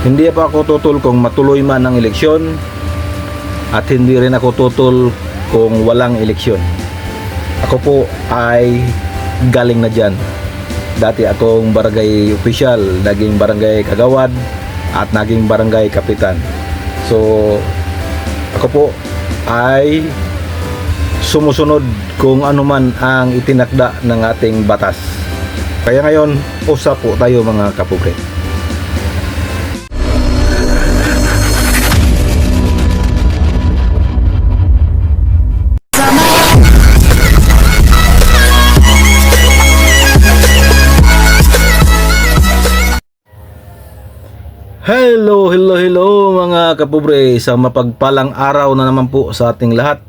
Hindi pa ako tutol kung matuloy man ang eleksyon at hindi rin ako tutol kung walang eleksyon. Ako po ay galing na dyan. Dati akong barangay official, naging barangay kagawad at naging barangay kapitan. So ako po ay sumusunod kung ano man ang itinakda ng ating batas. Kaya ngayon, usap po tayo mga kapobre. Hello mga kapobre, sa mapagpalang araw na naman po sa ating lahat.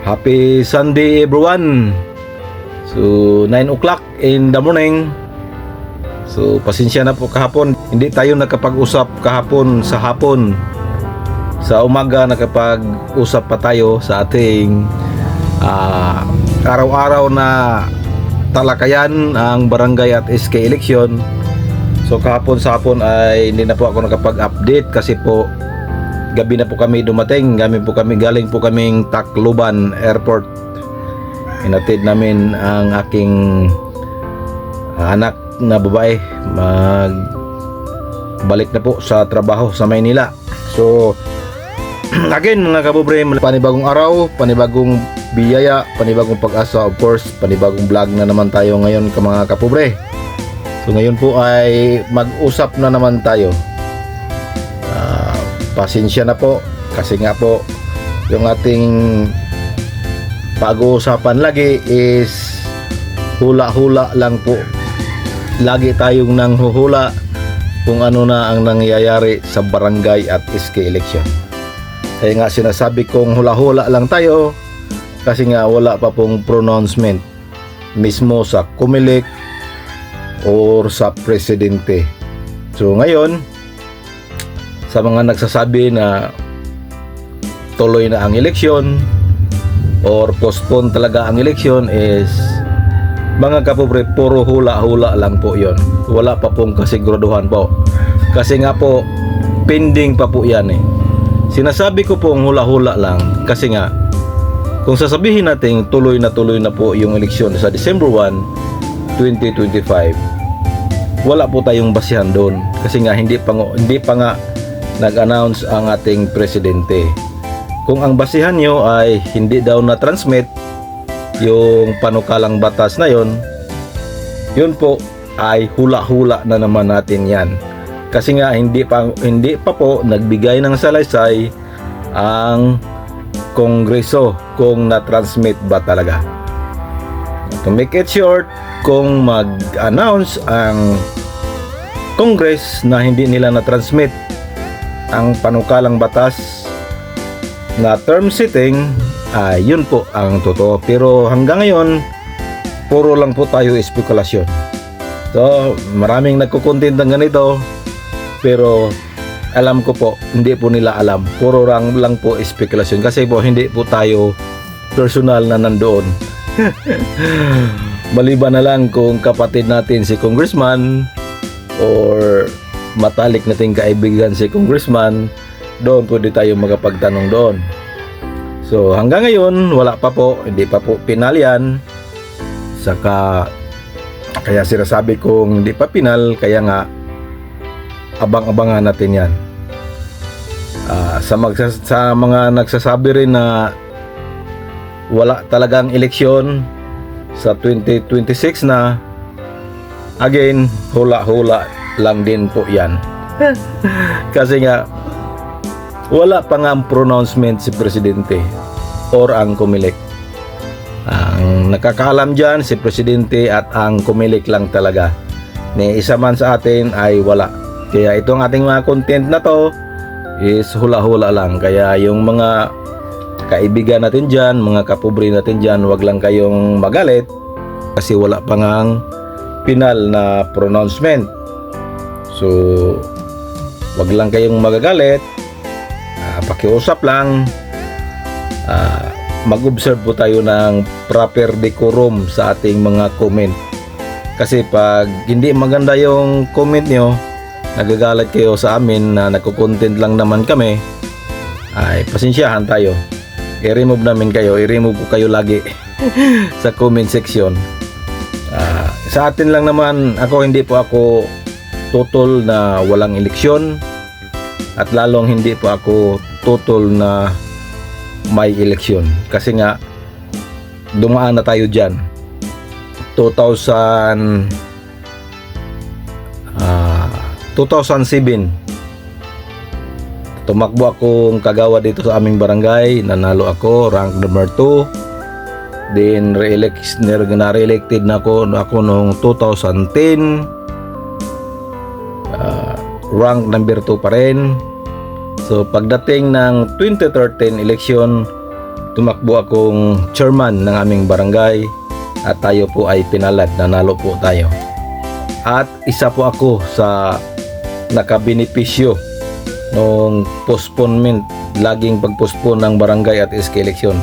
Happy Sunday everyone. So 9 o'clock in the morning. So pasensya na po kahapon, hindi tayo nakapag-usap kahapon sa hapon. Sa umaga nakapag-usap pa tayo sa ating araw-araw na talakayan ang barangay at SK election. So kahapon sa hapon ay hindi na po ako nakapag-update kasi po gabi na po kami dumating. Galing po kaming Tacloban Airport. Inatid namin ang aking anak na babae. Balik na po sa trabaho sa Maynila. So again mga kapobre, panibagong araw, panibagong biyaya, panibagong pag-asa, of course, panibagong vlog na naman tayo ngayon mga kapobre. So ngayon po ay mag-usap na naman tayo. Pasensya na po kasi nga po yung ating pag-uusapan lagi is hula-hula lang po. Lagi tayong nanghuhula kung ano na ang nangyayari sa barangay at SK election. Kaya nga sinasabi kong hula-hula lang tayo kasi nga wala pa pong pronouncement mismo sa COMELEC or sa presidente. So ngayon, sa mga nagsasabi na tuloy na ang eleksyon or postpone talaga ang eleksyon is mga kapobre, puro hula-hula lang po yon. Wala pa pong kasiguraduhan po. Kasi nga po, pending pa po yan eh. Sinasabi ko pong hula-hula lang kasi nga, kung sasabihin natin tuloy na po yung eleksyon sa December 1, 2025, wala po tayong basihan doon kasi nga hindi pa nga nag-announce ang ating presidente. Kung ang basihan nyo ay hindi daw na-transmit yung panukalang batas na yun po ay hula-hula na naman natin yan. Kasi nga hindi pa po nagbigay ng salaysay ang Kongreso kung na-transmit ba talaga. To make it short, kung mag-announce ang Congress na hindi nila na-transmit ang panukalang batas na term setting, yun po ang totoo. Pero hanggang ngayon, puro lang po tayo espekulasyon. So, maraming nagkukontent ng ganito, pero alam ko po, hindi po nila alam. Puro lang po espekulasyon kasi po hindi po tayo personal na nandoon. Maliban na lang kung kapatid natin si congressman or matalik nating kaibigan si congressman, doon pwede tayo magapagtanong doon. So hanggang ngayon wala pa po, hindi pa po pinal yan. Saka kaya sinasabi kong hindi pa pinal, kaya nga abang-abangan natin yan. Sa mga nagsasabi rin na wala talagang eleksyon sa 2026 na, again, hula-hula lang din po yan. Kasi nga wala pa nga ang pronouncement si presidente or ang COMELEC. Ang nakakaalam dyan si presidente at ang COMELEC lang talaga. Ni isa man sa atin ay wala. Kaya itong ating mga content na to is hula-hula lang. Kaya yung mga kaibigan natin dyan, mga kapobre natin dyan, wag lang kayong magalit kasi wala pa ngang final na pronouncement. So wag lang kayong magagalit, pakiusap lang, mag-observe po tayo ng proper decorum sa ating mga comment. Kasi pag hindi maganda yung comment nyo, nagagalit kayo sa amin na nagko-content lang naman kami, ay pasensyahan tayo. I-remove namin kayo, i-remove ko kayo lagi sa comment section. Sa atin lang naman, hindi po ako tutol na walang eleksyon, at lalong hindi po ako tutol na may eleksyon, kasi nga dumaan na tayo dyan. 2007 tumakbo akong kagawa dito sa aming barangay, nanalo ako, rank number 2. Then na-re-elected na ako noong 2010, rank number 2 pa rin. So pagdating ng 2013 election, tumakbo akong chairman ng aming barangay, at tayo po ay pinalad, nanalo po tayo. At isa po ako sa nakabenepisyo nung postponement, laging pagpostpone ng barangay at SK election.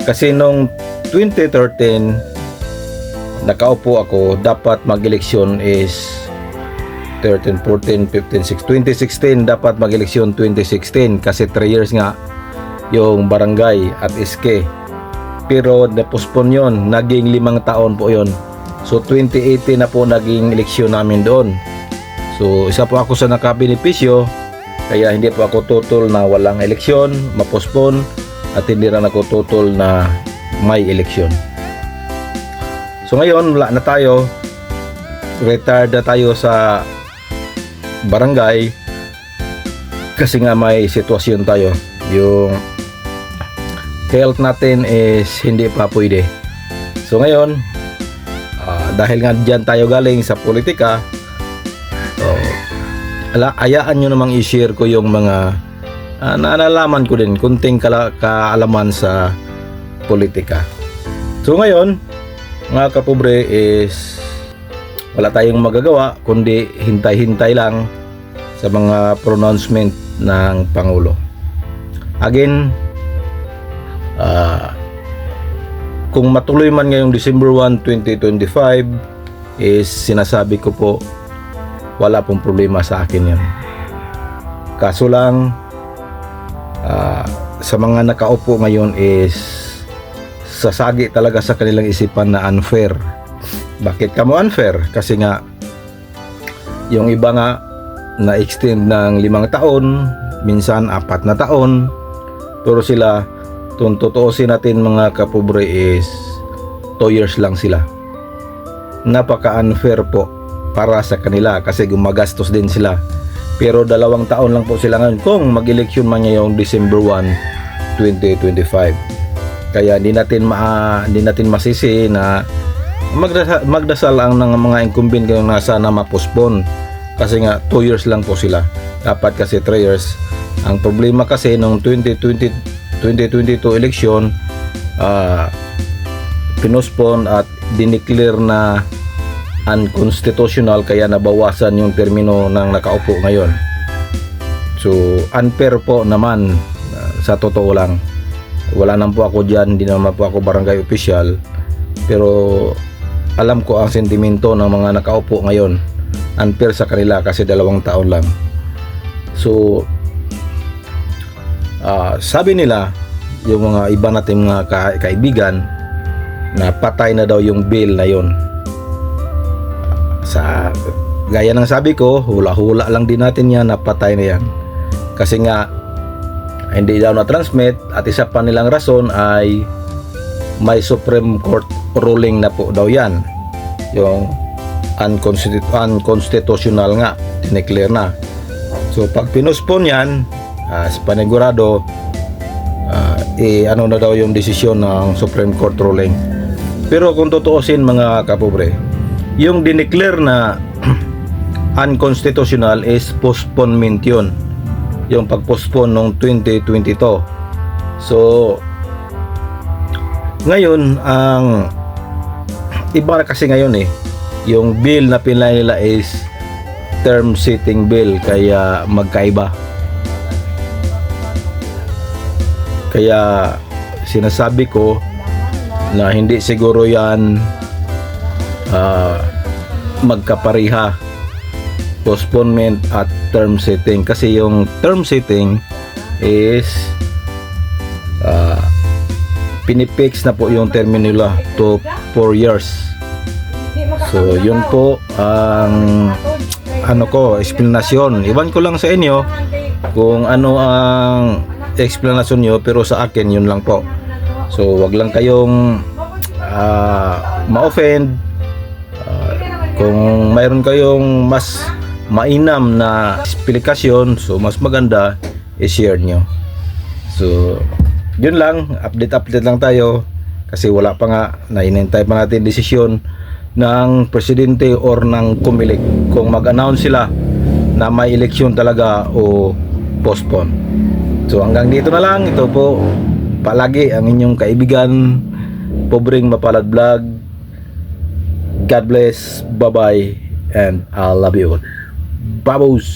Kasi nung 2013 nakaupo ako, dapat mag-eleksyon is 13, 14, 15, 16. 2016 dapat mag-eleksyon 2016 kasi 3 years nga yung barangay at SK. Pero na-postpone yun, naging 5 taon po yun. So 2018 na po naging eleksyon namin doon. So isa po ako sa nakabenepisyo, kaya hindi po ako tutol na walang eleksyon, ma-postpone, at hindi rin ako tutol na may eleksyon. So ngayon wala na tayo, retired na tayo sa barangay kasi nga may sitwasyon tayo. Yung health natin is hindi pa pwede. So ngayon dahil nga dyan tayo galing sa politika, ayaan nyo namang i-share ko yung mga naalalaman ko din, kunting kaalaman sa politika. So ngayon mga kapobre is wala tayong magagawa kundi hintay-hintay lang sa mga pronouncement ng Pangulo. Again, kung matuloy man ngayong December 1, 2025 is sinasabi ko po, wala pong problema sa akin yan. Kaso lang sa mga nakaupo ngayon is sasagi talaga sa kanilang isipan na unfair. Bakit kamo unfair? Kasi nga yung iba nga na-extend ng 5 taon, minsan 4 na taon, pero sila, tutuusin natin mga kapobre, is 2 years lang sila. Napaka-unfair po para sa kanila kasi gumagastos din sila. Pero 2 taon lang po sila ngayon kung mag-eleksyon man ngayong December 1, 2025. Kaya hindi natin masisi na magdasal ang ng mga incumbent kung sana ma-postpone. Kasi nga 2 years lang po sila. Dapat kasi 3 years. Ang problema kasi nung 2022 election, pinospone at dineclare na unconstitutional, kaya nabawasan yung termino ng nakaupo ngayon. So unfair po naman, sa totoo lang. Wala naman po ako dyan, hindi naman po ako barangay official, pero alam ko ang sentimento ng mga nakaupo ngayon. Unfair sa kanila kasi 2 taon lang. So sabi nila, yung mga iba nating mga kaibigan, na patay na daw yung bill na yon. Sa gaya ng sabi ko, hula-hula lang din natin yan na patay na yan. Kasi nga hindi daw na-transmit, at isa pa nilang rason ay may Supreme Court ruling na po daw yan. Yung unconstitutional nga, dineclare na. So pag pinospone yan, sa panigurado, ano na daw yung desisyon ng Supreme Court ruling. Pero kung tutuusin mga kapobre, yung dineclare na unconstitutional is postponement yun, yung pagpostpone noong 2022. So ngayon, ang iba kasi ngayon yung bill na pinilay nila is term setting bill, kaya magkaiba. Kaya sinasabi ko na hindi siguro yan magkapariha postponement at term setting. Kasi yung term setting is pinipix na po yung term nila to 4 years. So yun po ang explanasyon. Iwan ko lang sa inyo kung ano ang explanasyon nyo, pero sa akin yun lang po. So wag lang kayong ma-offend. Kung mayroon kayong mas mainam na explanation, so mas maganda i-share nyo. So yun lang, update lang tayo kasi wala pa nga, nahinintay pa natin desisyon ng presidente or ng COMELEC kung mag-announce sila na may eleksyon talaga o postpone. So hanggang dito na lang. Ito po palagi ang inyong kaibigan, Pobreng Mapalad Vlog. God bless, bye bye, and I love you all. Babos!